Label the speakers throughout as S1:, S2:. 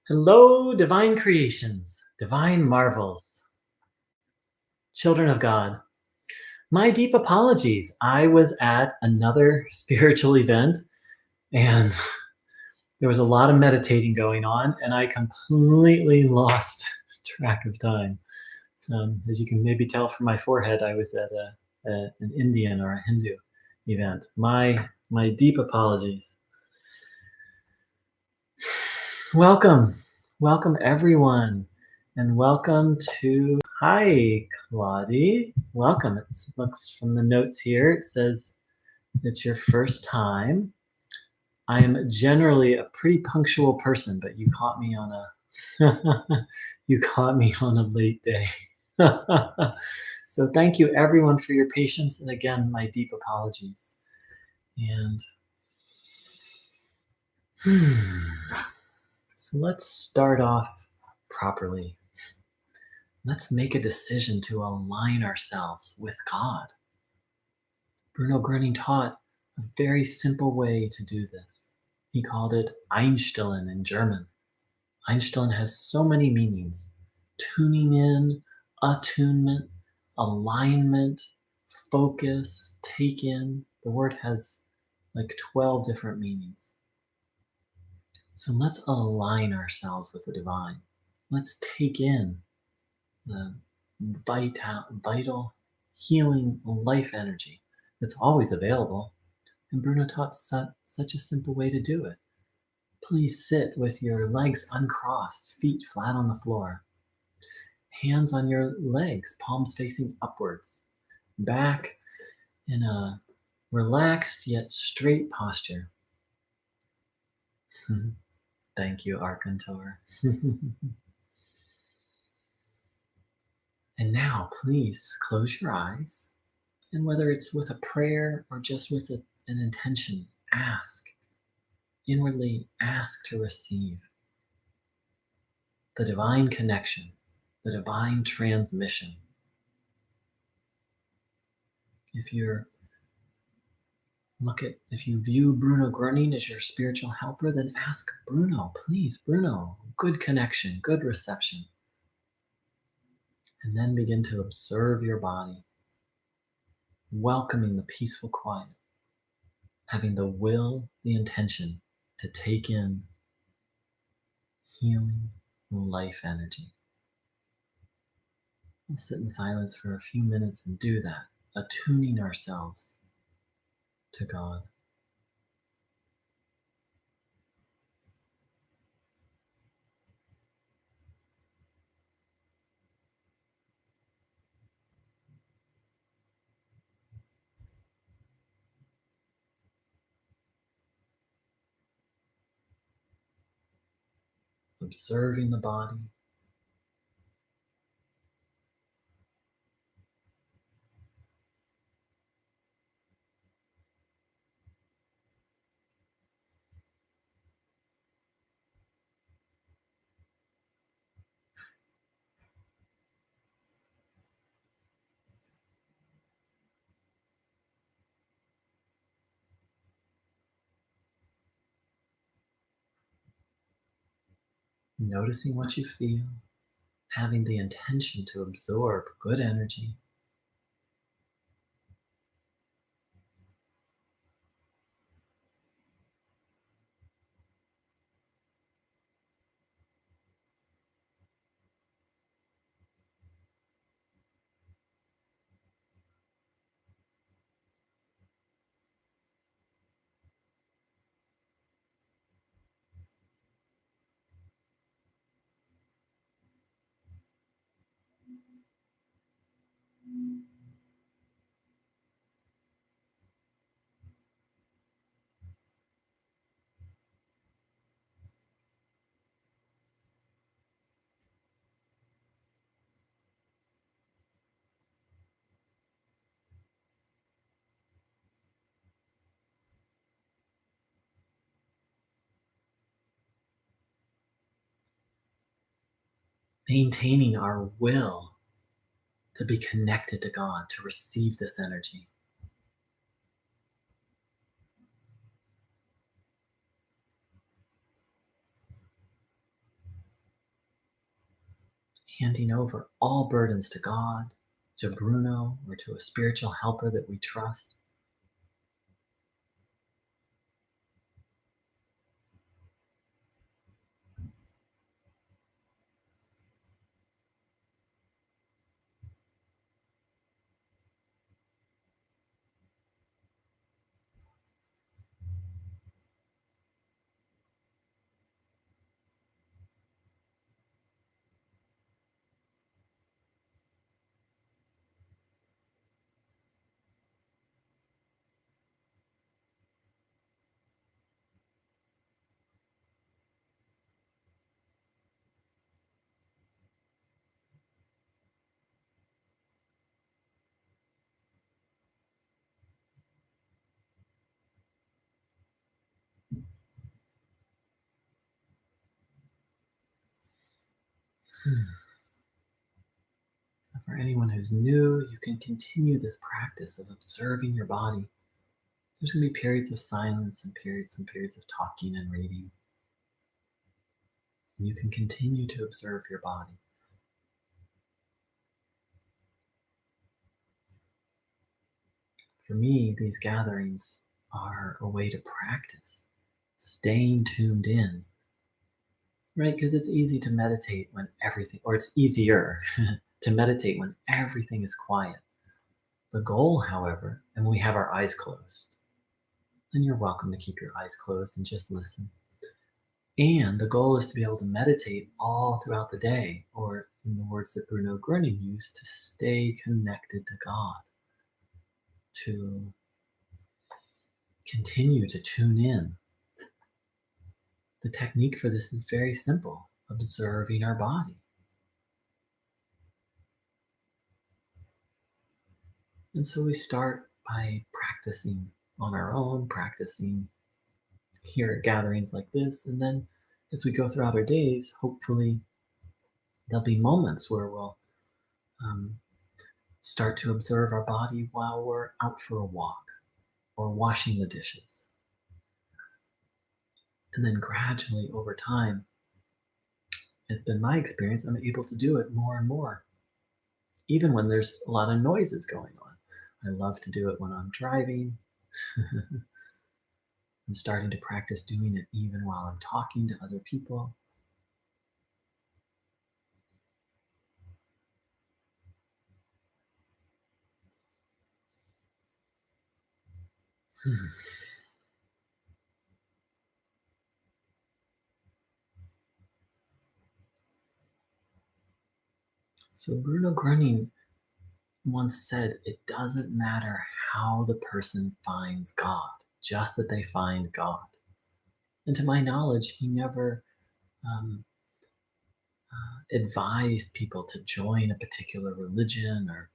S1: Hello, divine creations, divine marvels, children of God. My deep apologies. I was at another spiritual event and there was a lot of meditating going on, and I completely lost track of time. As you can maybe tell from my forehead, I was at an Indian or a Hindu event. My deep apologies. Welcome, welcome everyone, and welcome to. Hi, Claudie. Welcome. It looks from the notes here. It says it's your first time. I am generally a pretty punctual person, but you caught me on a you caught me on a late day. So thank you everyone for your patience, and again, my deep apologies. And so let's start off properly. Let's make a decision to align ourselves with God. Bruno Groening taught a very simple way to do this. He called it Einstellen in German. Einstellen has so many meanings: tuning in, attunement, alignment, focus, take in. The word has like 12 different meanings. So let's align ourselves with the divine. Let's take in the vital, healing life energy that's always available. And Bruno taught such a simple way to do it. Please sit with your legs uncrossed, feet flat on the floor, hands on your legs, palms facing upwards, back in a relaxed yet straight posture. Thank you, Arcantor. And now, please close your eyes. And whether it's with a prayer or just with an intention, ask. Inwardly ask to receive the divine connection, the divine transmission. If you view Bruno Groening as your spiritual helper, then ask Bruno, please, Bruno, good connection, good reception. And then begin to observe your body, welcoming the peaceful quiet, having the will, the intention to take in healing life energy. We'll sit in silence for a few minutes and do that, attuning ourselves to God. Observing the body, noticing what you feel, having the intention to absorb good energy. Maintaining our will to be connected to God, to receive this energy. handing over all burdens to God, to Bruno, or to a spiritual helper that we trust. For anyone who's new, you can continue this practice of observing your body. There's going to be periods of silence and periods of talking and reading. And you can continue to observe your body. For me, these gatherings are a way to practice staying tuned in, right? Because it's easy to meditate when everything, or it's easier to meditate when everything is quiet. The goal, however, and when we have our eyes closed, then you're welcome to keep your eyes closed and just listen. And the goal is to be able to meditate all throughout the day, or in the words that Bruno Groening used, to stay connected to God, to continue to tune in. The technique for this is very simple: observing our body. And so we start by practicing on our own, practicing here at gatherings like this. And then as we go throughout our days, hopefully there'll be moments where we'll um, start to observe our body while we're out for a walk or washing the dishes. And then gradually over time, it's been my experience, I'm able to do it more and more, even when there's a lot of noises going on. I love to do it when I'm driving. I'm starting to practice doing it even while I'm talking to other people. So Bruno Groening once said, it doesn't matter how the person finds God, just that they find God. And to my knowledge, he never um, advised people to join a particular religion, or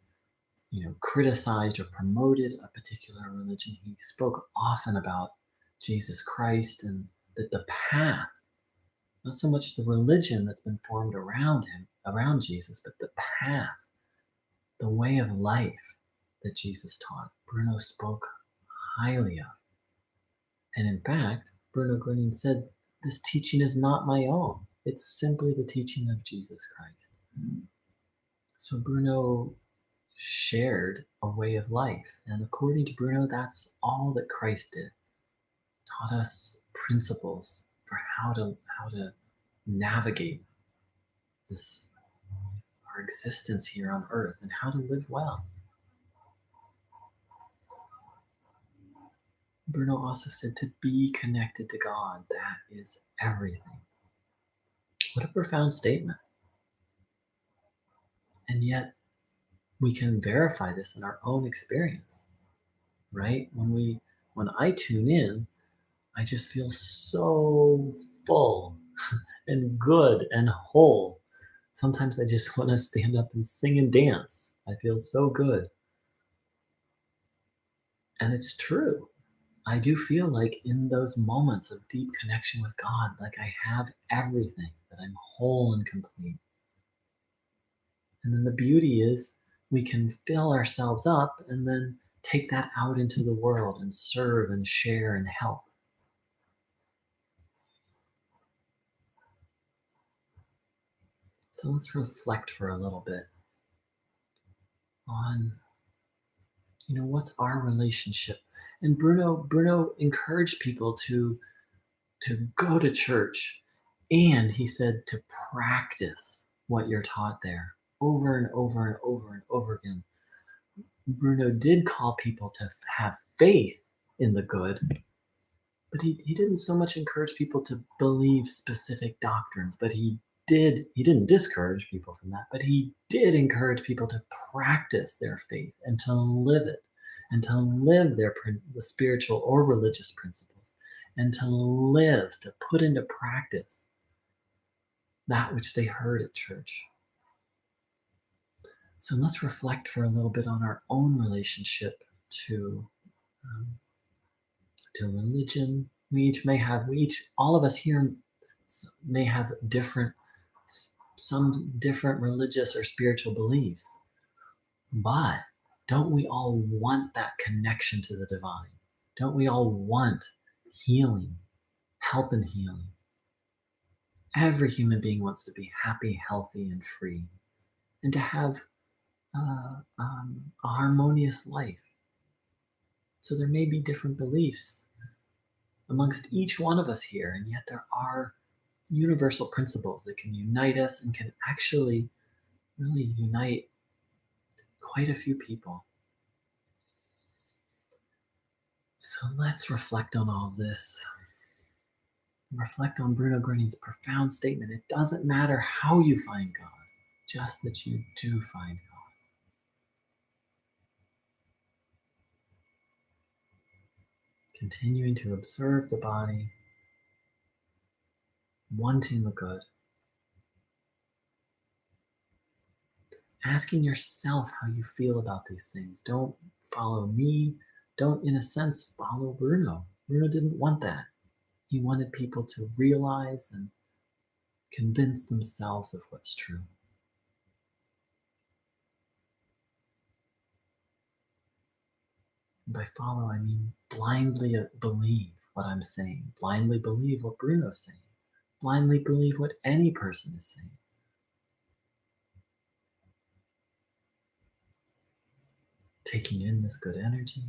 S1: criticized or promoted a particular religion. He spoke often about Jesus Christ, and that the path, not so much the religion that's been formed around him, around Jesus, but the path, the way of life that Jesus taught, Bruno spoke highly of. And in fact, Bruno Groening said, this teaching is not my own. It's simply the teaching of Jesus Christ. So Bruno shared a way of life. And according to Bruno, that's all that Christ did. Taught us principles for how to navigate this our existence here on earth and how to live well. Bruno also said to be connected to God, that is everything. What a profound statement. And yet we can verify this in our own experience, right? When I tune in, I just feel so full and good and whole. Sometimes I just want to stand up and sing and dance. I feel so good. And it's true. I do feel like in those moments of deep connection with God, like I have everything, that I'm whole and complete. And then the beauty is we can fill ourselves up and then take that out into the world and serve and share and help. So let's reflect for a little bit on, what's our relationship. And Bruno encouraged people to go to church, and he said to practice what you're taught there over and over and over and over again. Bruno did call people to have faith in the good, but he didn't so much encourage people to believe specific doctrines, but he didn't discourage people from that, but he did encourage people to practice their faith and to live it, and to live the spiritual or religious principles, and to put into practice that which they heard at church. So let's reflect for a little bit on our own relationship to um, to religion. All of us here may have some different religious or spiritual beliefs, but don't we all want that connection to the divine? Don't we all want healing, help in healing? Every human being wants to be happy, healthy, and free, and to have a harmonious life. So there may be different beliefs amongst each one of us here, and yet there are universal principles that can unite us and can actually really unite quite a few people. So let's reflect on all of this. Reflect on Bruno Groening's profound statement. It doesn't matter how you find God, just that you do find God. Continuing to observe the body, wanting the good, asking yourself how you feel about these things. Don't follow me. Don't, in a sense, follow Bruno. Bruno didn't want that. He wanted people to realize and convince themselves of what's true. And by follow, I mean blindly believe what I'm saying, blindly believe what Bruno's saying, blindly believe what any person is saying. Taking in this good energy.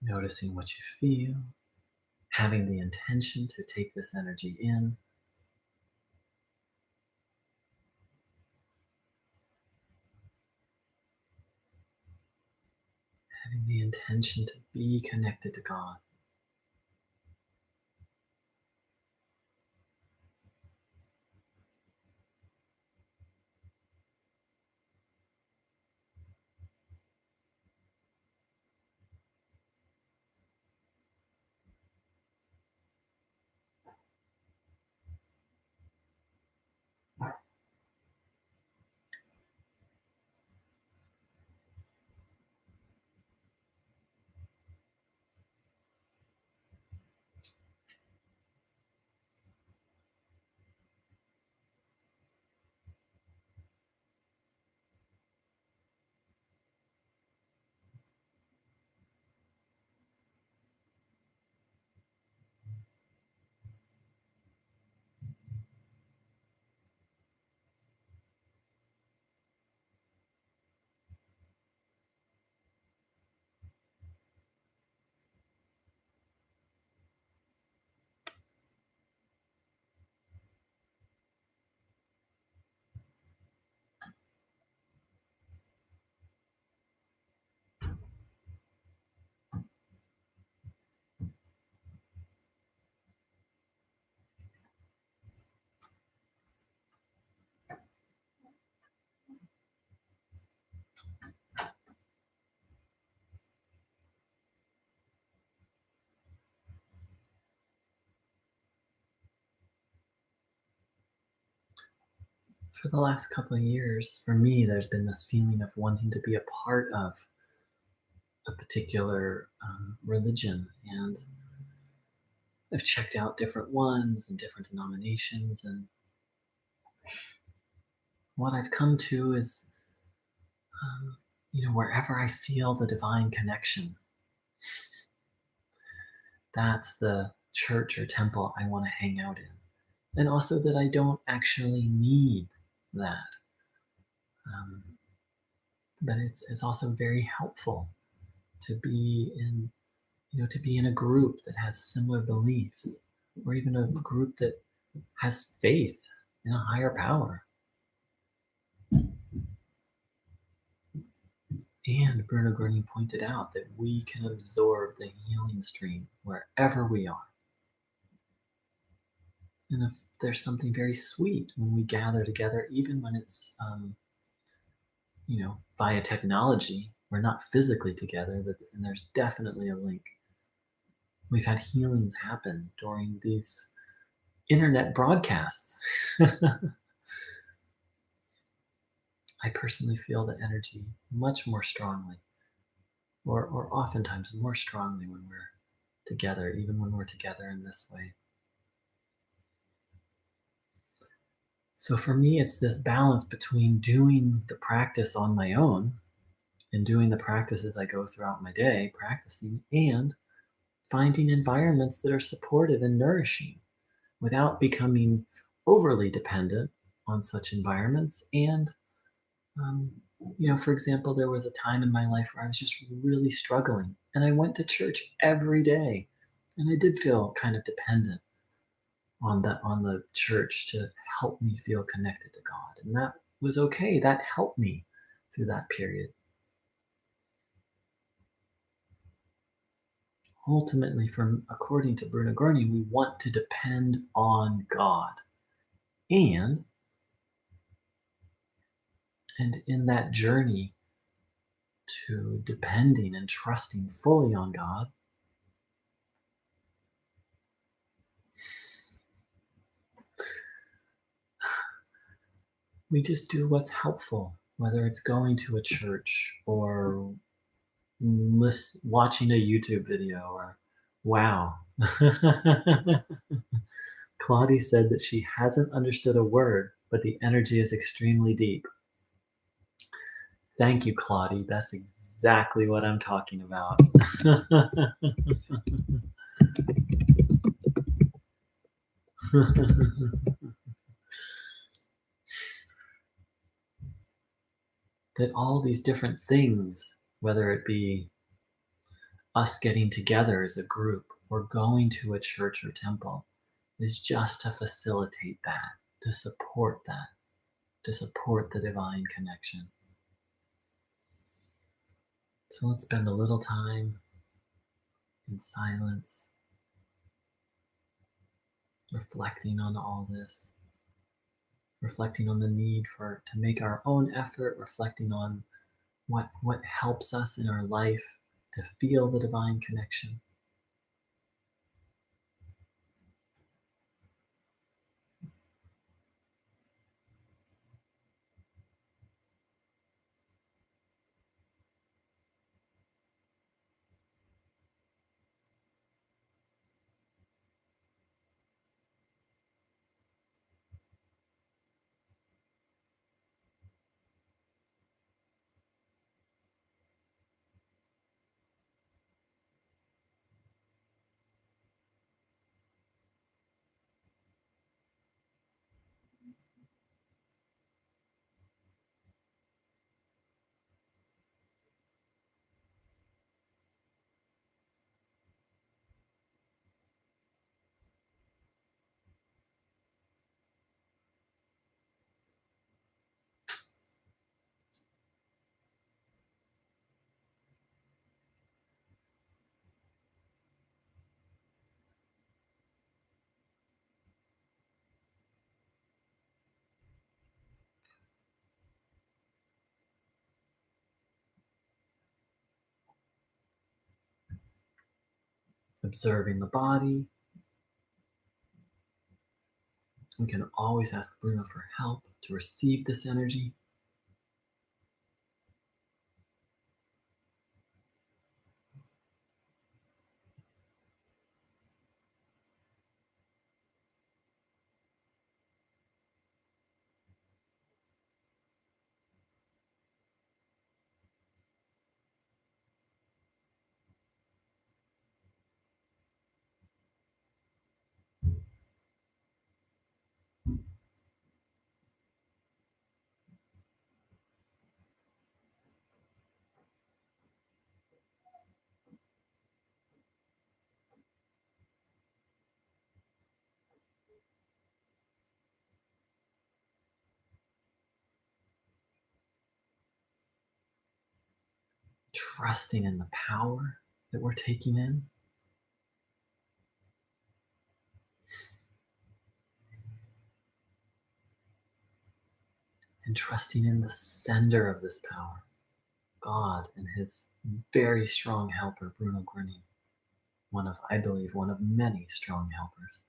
S1: Noticing what you feel, having the intention to take this energy in, having the intention to be connected to God. For the last couple of years, for me, there's been this feeling of wanting to be a part of a particular religion. And I've checked out different ones and different denominations. And what I've come to is, wherever I feel the divine connection, that's the church or temple I want to hang out in. And also that I don't actually need that. Um, but it's also very helpful to be in to be in a group that has similar beliefs, or even a group that has faith in a higher power. And Bruno Groening pointed out that we can absorb the healing stream wherever we are. And if there's something very sweet when we gather together, even when it's, via technology, we're not physically together, but and there's definitely a link. We've had healings happen during these internet broadcasts. I personally feel the energy much more strongly, or oftentimes more strongly when we're together, even when we're together in this way. So for me, it's this balance between doing the practice on my own and doing the practice as I go throughout my day, practicing, and finding environments that are supportive and nourishing without becoming overly dependent on such environments. And Um, for example, there was a time in my life where I was just really struggling, and I went to church every day, and I did feel kind of dependent on the church to help me feel connected to God, and that was okay. That helped me through that period. Ultimately, from according to Bruno Groening, we want to depend on God, and and in that journey to depending and trusting fully on God, we just do what's helpful, whether it's going to a church or watching a YouTube video or wow. Claudie said that she hasn't understood a word, but the energy is extremely deep. Thank you, Claudie. That's exactly what I'm talking about. That all these different things, whether it be us getting together as a group or going to a church or temple, is just to facilitate that, to support the divine connection. So let's spend a little time in silence, reflecting on all this, reflecting on the need to make our own effort, reflecting on what helps us in our life to feel the divine connection. Observing the body. We can always ask Bruno for help. to receive this energy. Trusting in the power that we're taking in, and trusting in the sender of this power, God, and his very strong helper, Bruno Groening, one of, I believe, one of many strong helpers.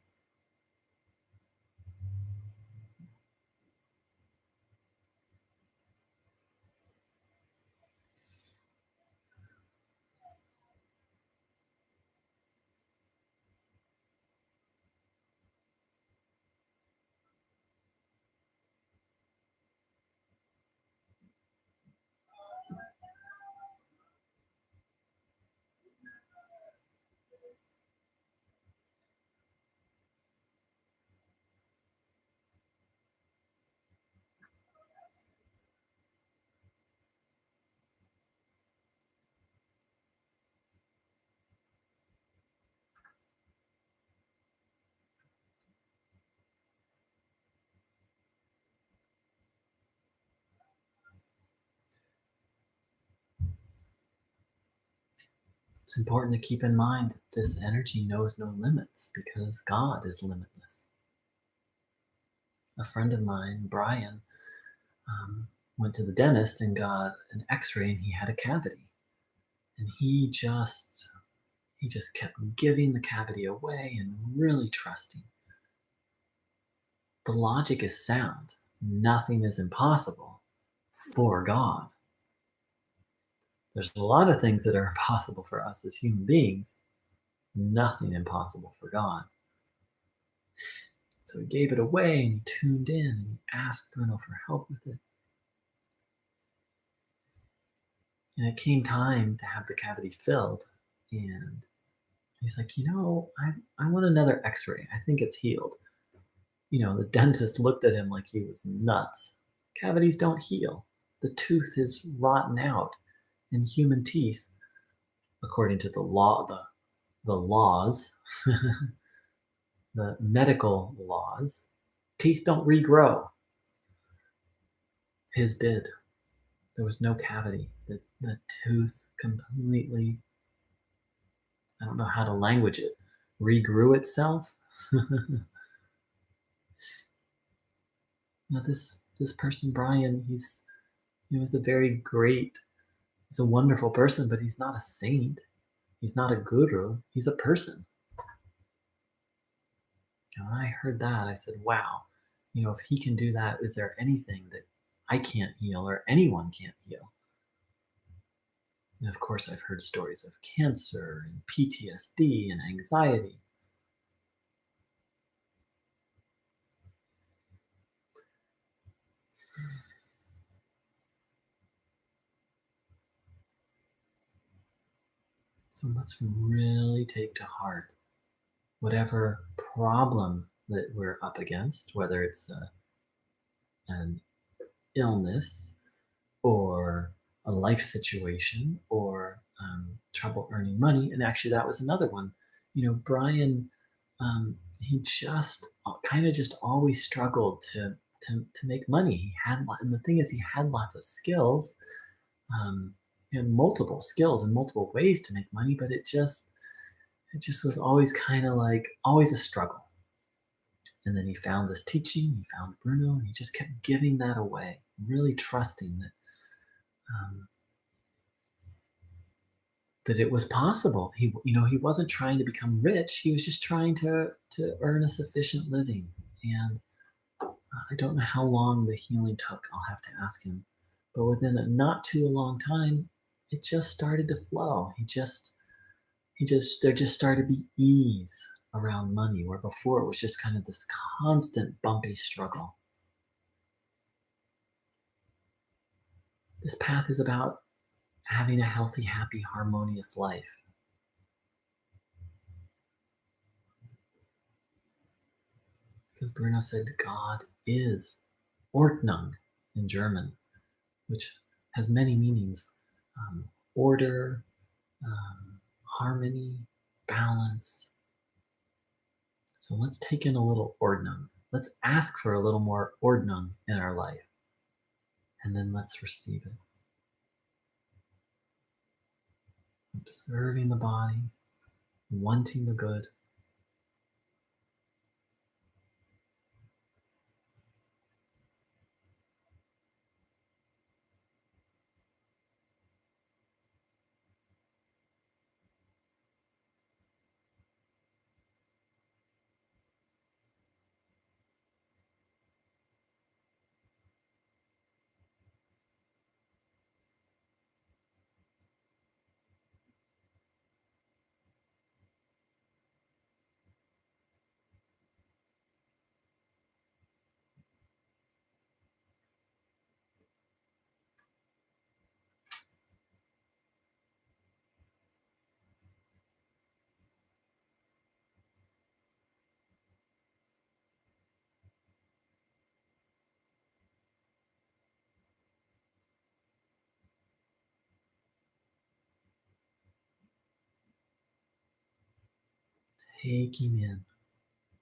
S1: It's important to keep in mind that this energy knows no limits because God is limitless. A friend of mine, Brian, um, went to the dentist and got an X-ray, and he had a cavity, and he just kept giving the cavity away and really trusting. The logic is sound. Nothing is impossible for God. There's a lot of things that are impossible for us as human beings. Nothing impossible for God. So he gave it away and he tuned in and he asked Bruno for help with it. And it came time to have the cavity filled. And he's like, I want another x ray. I think it's healed. The dentist looked at him like he was nuts. Cavities don't heal. The tooth is rotten out. And human teeth, according to the laws, the medical laws, teeth don't regrow. His did. There was no cavity. The tooth completely, I don't know how to language it, regrew itself. Now this person, Brian, he was a very great, he's a wonderful person, but he's not a saint. He's not a guru. He's a person. And when I heard that, I said, wow, if he can do that, is there anything that I can't heal or anyone can't heal? And of course, I've heard stories of cancer and PTSD and anxiety. So let's really take to heart whatever problem that we're up against, whether it's an illness or a life situation or trouble earning money. And actually, that was another one. Brian, he just kind of just always struggled to make money. And the thing is, he had lots of skills, multiple skills and multiple ways to make money, but it just was always kind of like always a struggle. And then he found this teaching, he found Bruno, and he just kept giving that away, really trusting um, that it was possible. He wasn't trying to become rich. He was just trying to earn a sufficient living. And I don't know how long the healing took. I'll have to ask him. But within a not too long time, it just started to flow. There just started to be ease around money, where before it was just kind of this constant bumpy struggle. This path is about having a healthy, happy, harmonious life. Because Bruno said God is Ordnung in German, which has many meanings: order, harmony, balance. So let's take in a little Ordnung. Let's ask for a little more Ordnung in our life, and then let's receive it. Observing the body, wanting the good. Taking in,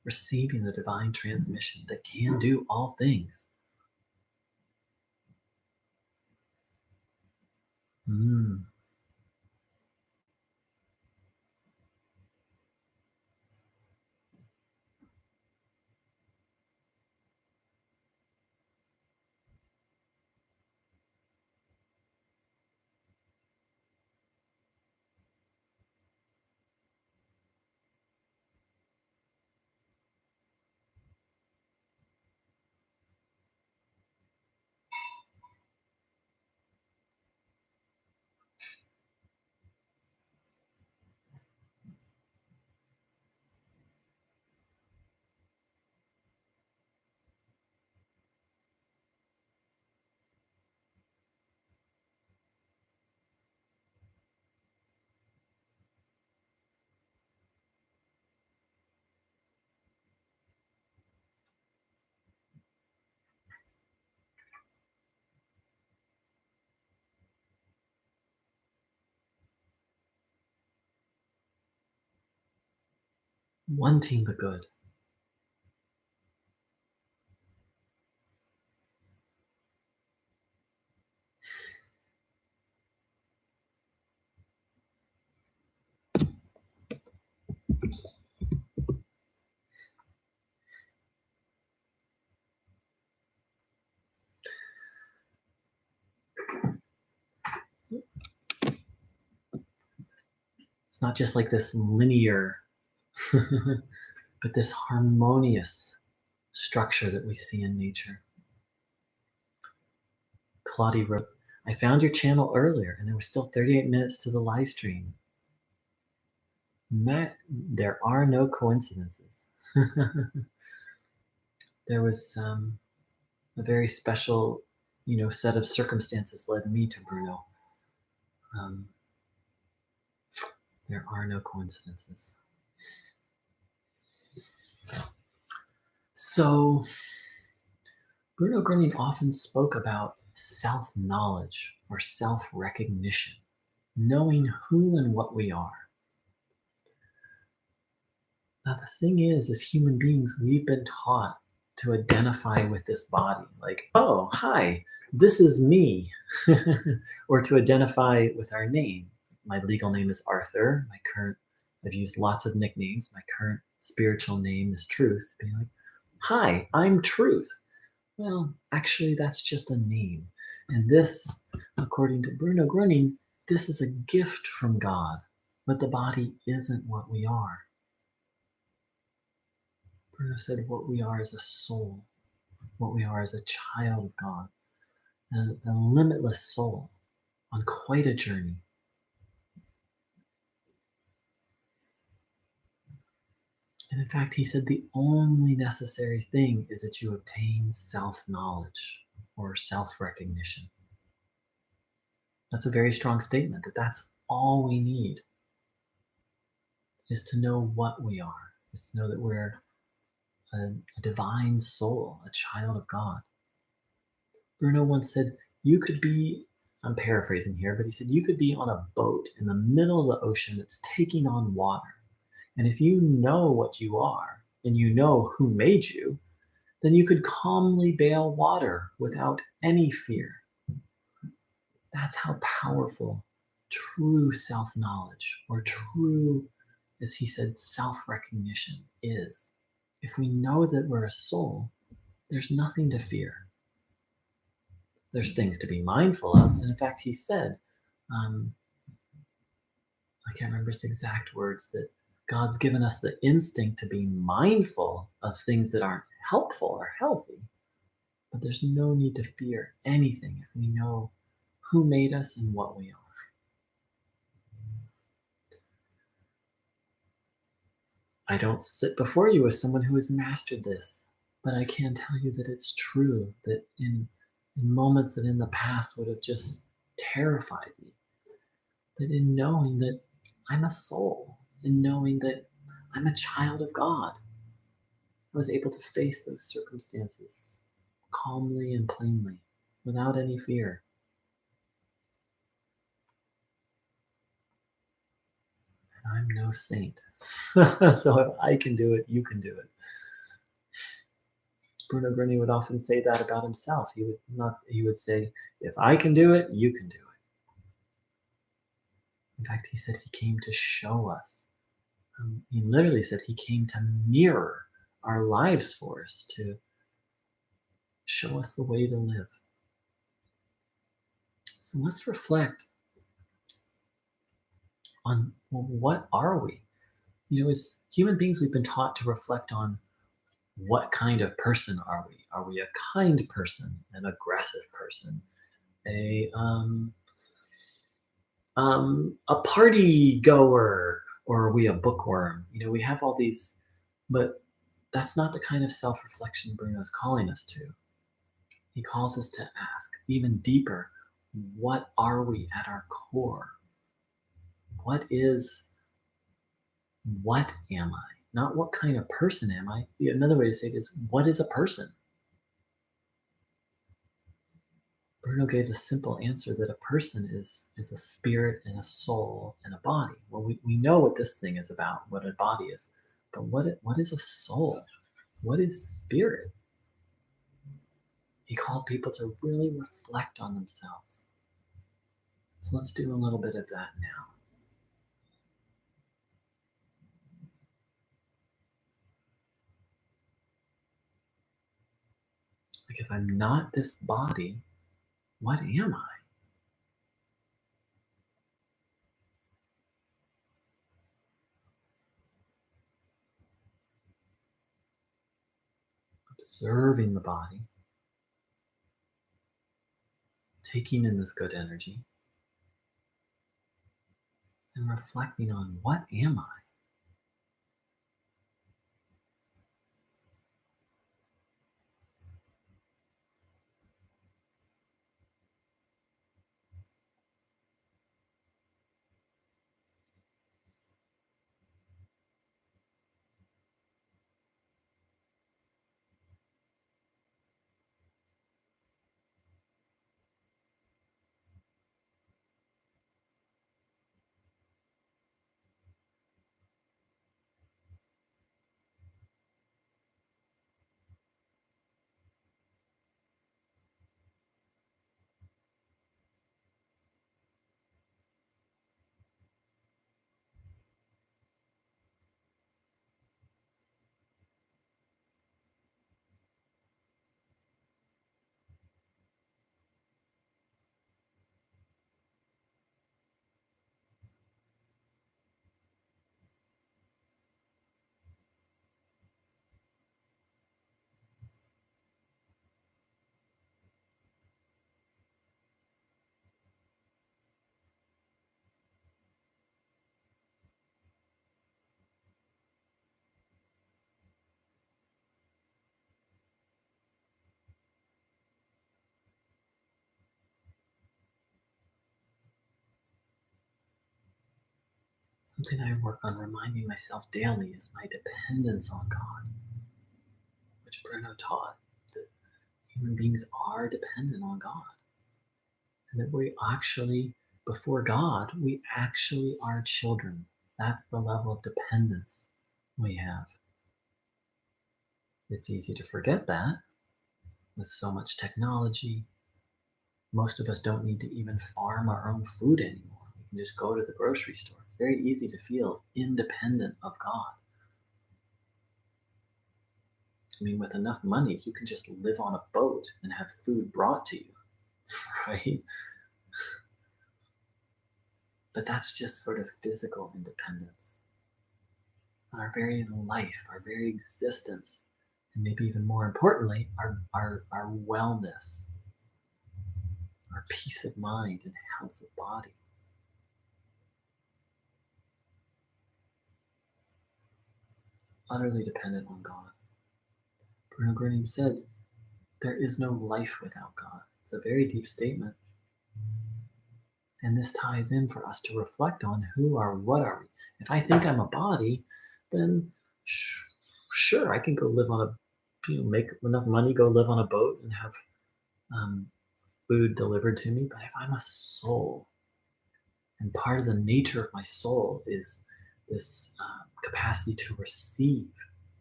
S1: receiving the divine transmission that can do all things. Mm. Wanting the good. It's not just like this linear, but this harmonious structure that we see in nature. Claudia wrote, I found your channel earlier and there were still 38 minutes to the live stream. Matt, there are no coincidences. There was a very special, set of circumstances led me to Bruno. Um, there are no coincidences. So, Bruno Groening often spoke about self-knowledge or self-recognition, knowing who and what we are. Now, the thing is, as human beings, we've been taught to identify with this body. Like, oh, hi, this is me. Or to identify with our name. My legal name is Arthur. I've used lots of nicknames. My current spiritual name is Truth. Being like, hi, I'm Truth. Well, actually, that's just a name. And this, according to Bruno Groening, this is a gift from God. But the body isn't what we are. Bruno said what we are is a soul. what we are as a child of God, a limitless soul on quite a journey. And in fact, he said the only necessary thing is that you obtain self knowledge or self recognition. That's a very strong statement that that's all we need is to know what we are, is to know that we're a divine soul, a child of God. Bruno once said, You could be, I'm paraphrasing here, but he said, you could be on a boat in the middle of the ocean that's taking on water. And if you know what you are and you know who made you, then you could calmly bail water without any fear. That's how powerful true self knowledge or true, as he said, self recognition is. If we know that we're a soul, there's nothing to fear. There's things to be mindful of. And in fact, he said, um, I can't remember his exact words, that God's given us the instinct to be mindful of things that aren't helpful or healthy, but there's no need to fear anything if we know who made us and what we are. I don't sit before you as someone who has mastered this, but I can tell you that it's true that in moments that in the past would have just terrified me, that in knowing that I'm a soul, in knowing that I'm a child of God, I was able to face those circumstances calmly and plainly without any fear. And I'm no saint. So if I can do it, you can do it. Bruno Groening would often say that about himself. He would say, if I can do it, you can do it. In fact, he said he came to show us. He literally said he came to mirror our lives for us, to show us the way to live. So let's reflect on, well, what are we? As human beings, we've been taught to reflect on what kind of person are we? Are we a kind person, an aggressive person, a a party goer, or are we a bookworm? We have all these, but that's not the kind of self reflection Bruno's calling us to. He calls us to ask even deeper, what are we at our core? What am I? Not what kind of person am I? Another way to say it is, what is a person? Bruno gave a simple answer that a person is a spirit and a soul and a body. Well, we know what this thing is about, what a body is, but what is a soul? What is spirit? He called people to really reflect on themselves. So let's do a little bit of that now. Like, if I'm not this body, what am I? Observing the body, taking in this good energy, and reflecting on, what am I? Something I work on reminding myself daily is my dependence on God, which Bruno taught that human beings are dependent on God. And that we actually, before God, we actually are children. That's the level of dependence we have. It's easy to forget that with so much technology. Most of us don't need to even farm our own food anymore. We can just go to the grocery store. It's very easy to feel independent of God. I mean, with enough money, you can just live on a boat and have food brought to you, right? But that's just sort of physical independence. Our very life, our very existence, and maybe even more importantly, our wellness, our peace of mind and health of body. Utterly dependent on God. Bruno Groening said, there is no life without God. It's a very deep statement. And this ties in for us to reflect on who are, what are we? If I think I'm a body, then sure, I can go live on make enough money, go live on a boat and have um, food delivered to me. But if I'm a soul, and part of the nature of my soul is this capacity to receive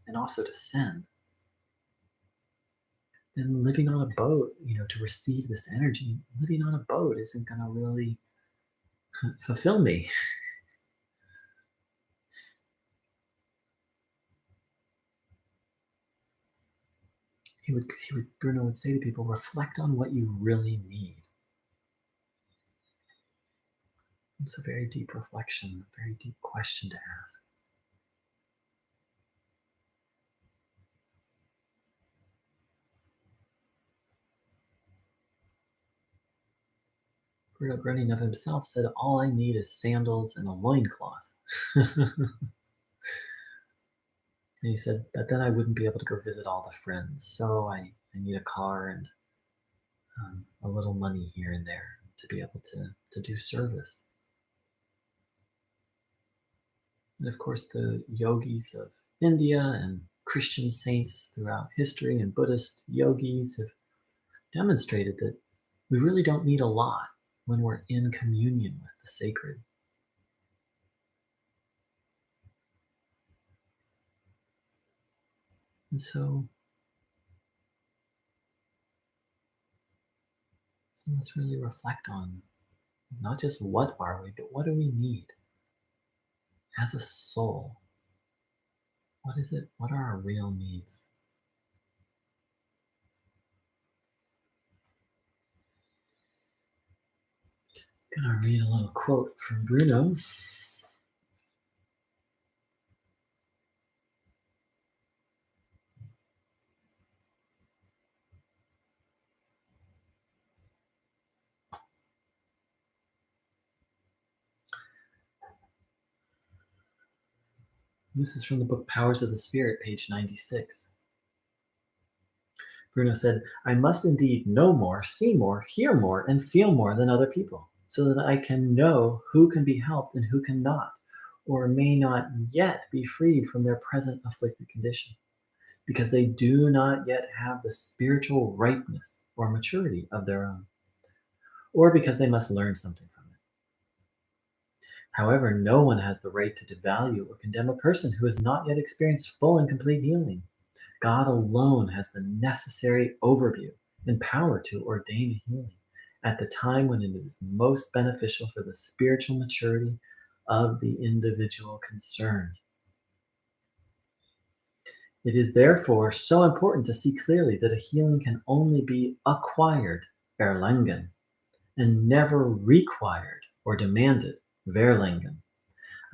S1: and also to send, then living on a boat, to receive this energy, living on a boat isn't going to really fulfill me. Bruno would say to people, reflect on what you really need. It's a very deep reflection, a very deep question to ask. Bruno Groening of himself said, all I need is sandals and a loincloth. And he said, but then I wouldn't be able to go visit all the friends. So I need a car and a little money here and there to be able to do service. And of course, the yogis of India and Christian saints throughout history and Buddhist yogis have demonstrated that we really don't need a lot when we're in communion with the sacred. And so let's really reflect on not just what are we, but what do we need as a soul? What is it? What are our real needs? I'm going to read a little quote from Bruno. This is from the book Powers of the Spirit, page 96. Bruno said, I must indeed know more, see more, hear more, and feel more than other people, so that I can know who can be helped and who cannot, or may not yet be freed from their present afflicted condition, because they do not yet have the spiritual ripeness or maturity of their own, or because they must learn something from it. However, no one has the right to devalue or condemn a person who has not yet experienced full and complete healing. God alone has the necessary overview and power to ordain a healing at the time when it is most beneficial for the spiritual maturity of the individual concerned. It is therefore so important to see clearly that a healing can only be acquired, erlangen, and never required or demanded, verlangen.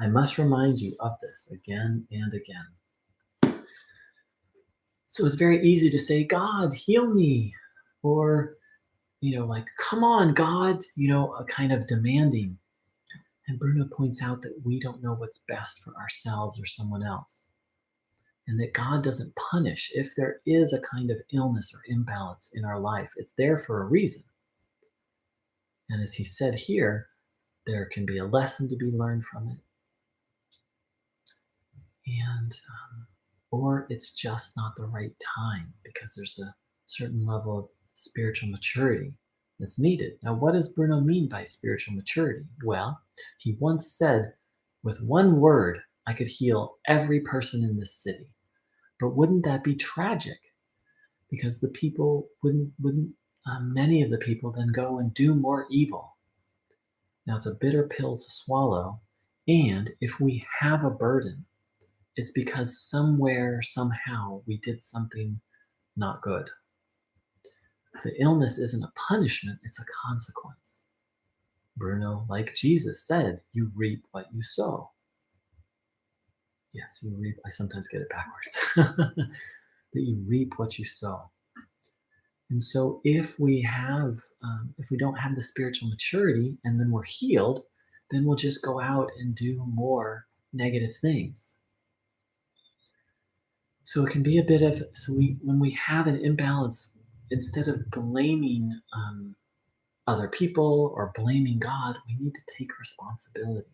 S1: I must remind you of this again and again. So it's very easy to say, God, heal me. Or, like, come on, God, a kind of demanding. And Bruno points out that we don't know what's best for ourselves or someone else. And that God doesn't punish if there is a kind of illness or imbalance in our life. It's there for a reason. And as he said here, there can be a lesson to be learned from it. and or it's just not the right time because there's a certain level of spiritual maturity that's needed. Now, what does Bruno mean by spiritual maturity? Well, he once said, with one word, I could heal every person in this city. But wouldn't that be tragic? Because the people wouldn't many of the people then go and do more evil. Now, it's a bitter pill to swallow. And if we have a burden, it's because somewhere, somehow, we did something not good. The illness isn't a punishment, it's a consequence. Bruno, like Jesus said, you reap what you sow. Yes, you reap. I sometimes get it backwards. That you reap what you sow. And so, if we don't have the spiritual maturity and then we're healed, then we'll just go out and do more negative things. So it can be a bit of when we have an imbalance, instead of blaming other people or blaming God, we need to take responsibility.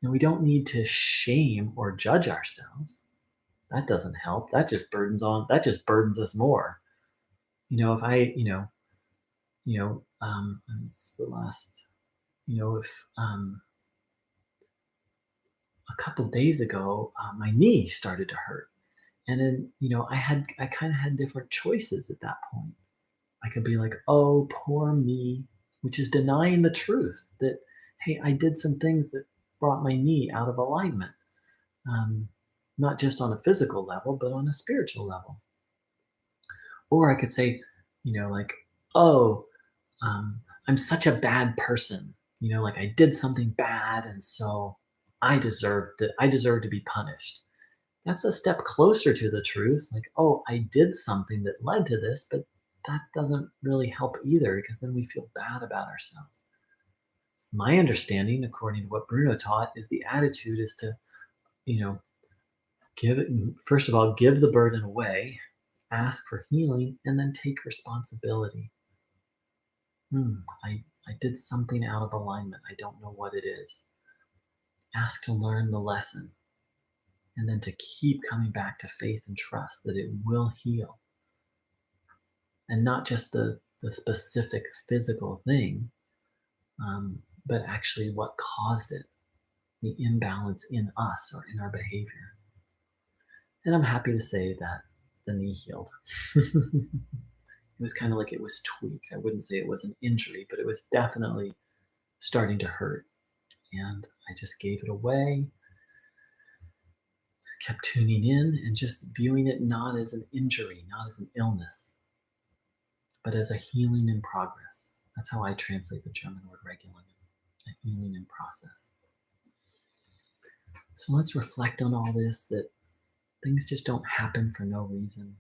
S1: And we don't need to shame or judge ourselves. That doesn't help. That just burdens us more. If I, it's the last, if a couple days ago, my knee started to hurt. And then, I kind of had different choices at that point. I could be like, oh, poor me, which is denying the truth that, hey, I did some things that brought my knee out of alignment, um, not just on a physical level, but on a spiritual level. Or I could say, like, oh, I'm such a bad person, like I did something bad, and so I deserve to be punished. That's a step closer to the truth. Like, oh, I did something that led to this, but that doesn't really help either because then we feel bad about ourselves. My understanding, according to what Bruno taught, is the attitude is to, you know, give it, first of all, give the burden away, ask for healing, and then take responsibility. I did something out of alignment. I don't know what it is. Ask to learn the lesson and then to keep coming back to faith and trust that it will heal. And not just the specific physical thing, but actually what caused it, the imbalance in us or in our behavior. And I'm happy to say that the knee healed. It was kind of like it was tweaked. I wouldn't say it was an injury, but it was definitely starting to hurt. And I just gave it away, kept tuning in and just viewing it not as an injury, not as an illness, but as a healing in progress. That's how I translate the German word Regulon, a healing in process. So let's reflect on all this, that things just don't happen for no reason.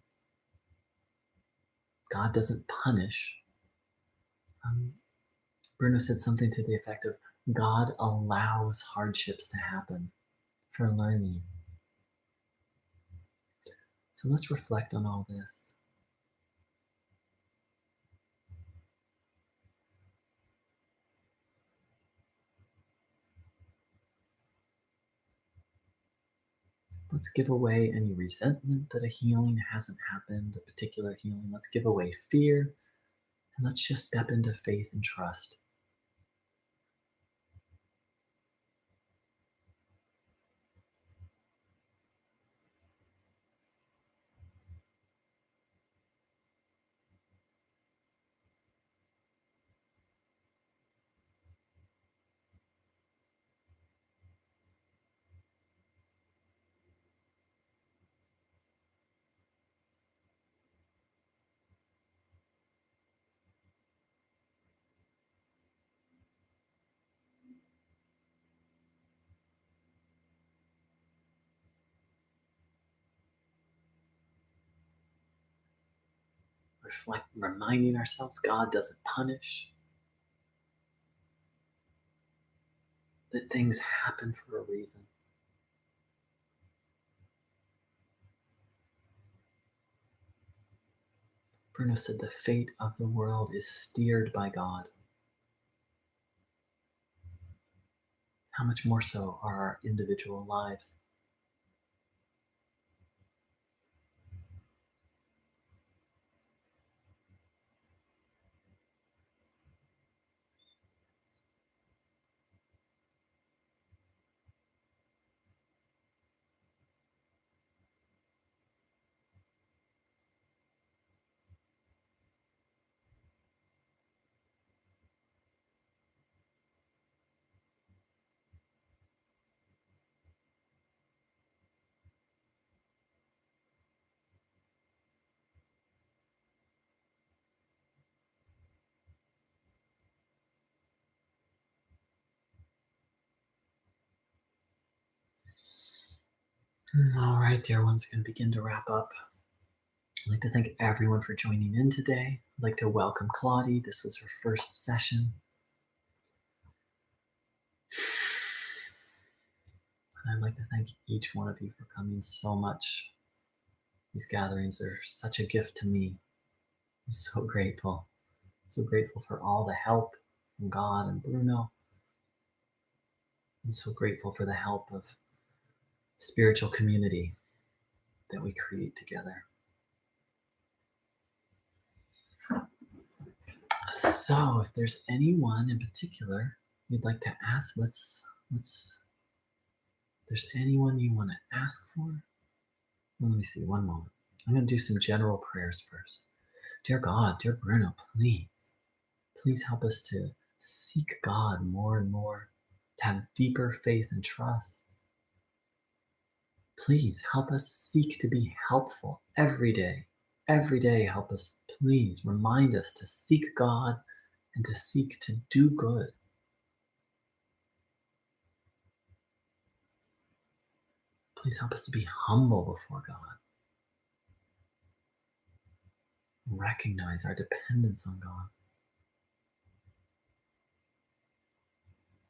S1: God doesn't punish. Bruno said something to the effect of God allows hardships to happen for learning. So let's reflect on all this. Let's give away any resentment that a healing hasn't happened, a particular healing. Let's give away fear, and let's just step into faith and trust. Reflect, reminding ourselves God doesn't punish, that things happen for a reason. Bruno said the fate of the world is steered by God. How much more so are our individual lives? All right, dear ones, we're going to begin to wrap up. I'd like to thank everyone for joining in today. I'd like to welcome Claudie. This was her first session. And I'd like to thank each one of you for coming so much. These gatherings are such a gift to me. I'm so grateful. So grateful for all the help from God and Bruno. I'm so grateful for the help of spiritual community that we create together. So if there's anyone in particular you'd like to ask, let's if there's anyone you want to ask for, well, let me see, one moment. I'm going to do some general prayers first. Dear God, dear Bruno, please help us to seek God more and more, to have deeper faith and trust. Please help us seek to be helpful every day. Every day, help us, please remind us to seek God and to seek to do good. Please help us to be humble before God. Recognize our dependence on God.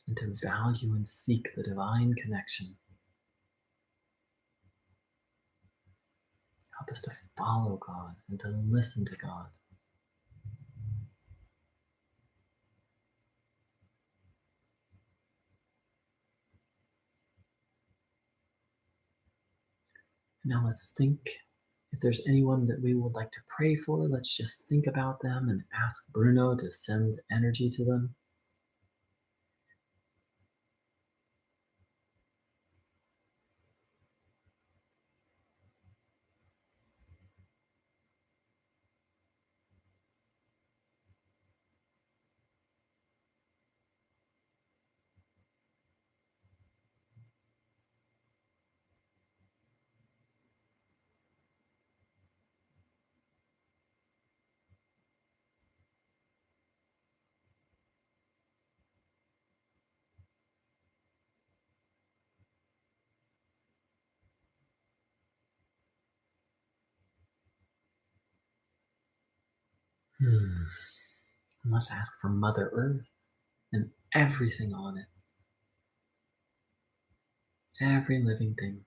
S1: And to value and seek the divine connection. Help us to follow God and to listen to God. Now let's think, if there's anyone that we would like to pray for, let's just think about them and ask Bruno to send energy to them. And let's ask for Mother Earth and everything on it, every living thing.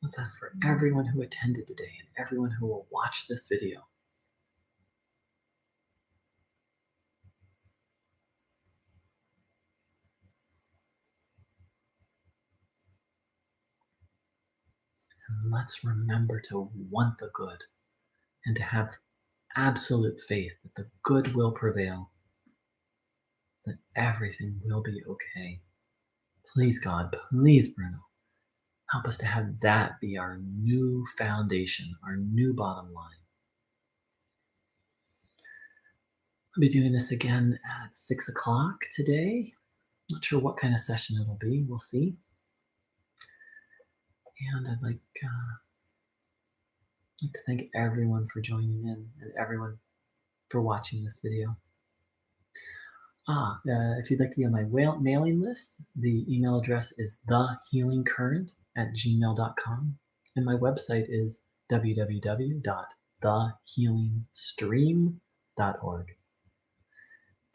S1: Let's ask for everyone who attended today and everyone who will watch this video. And let's remember to want the good and to have absolute faith that the good will prevail, that everything will be okay. Please, God, please, Bruno, help us to have that be our new foundation, our new bottom line. I'll be doing this again at 6 o'clock today. Not sure what kind of session it'll be. We'll see. And I'd like to thank everyone for joining in and everyone for watching this video. If you'd like to be on my mailing list, the email address is thehealingcurrent@gmail.com. And my website is www.thehealingstream.org.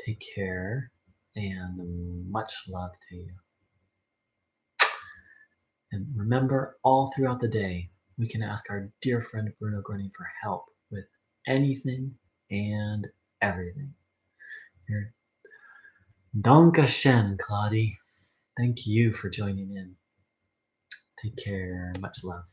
S1: Take care and much love to you. And remember, all throughout the day, we can ask our dear friend Bruno Groening for help with anything and everything. Dankeschön, Claudie. Thank you for joining in. Take care. Much love.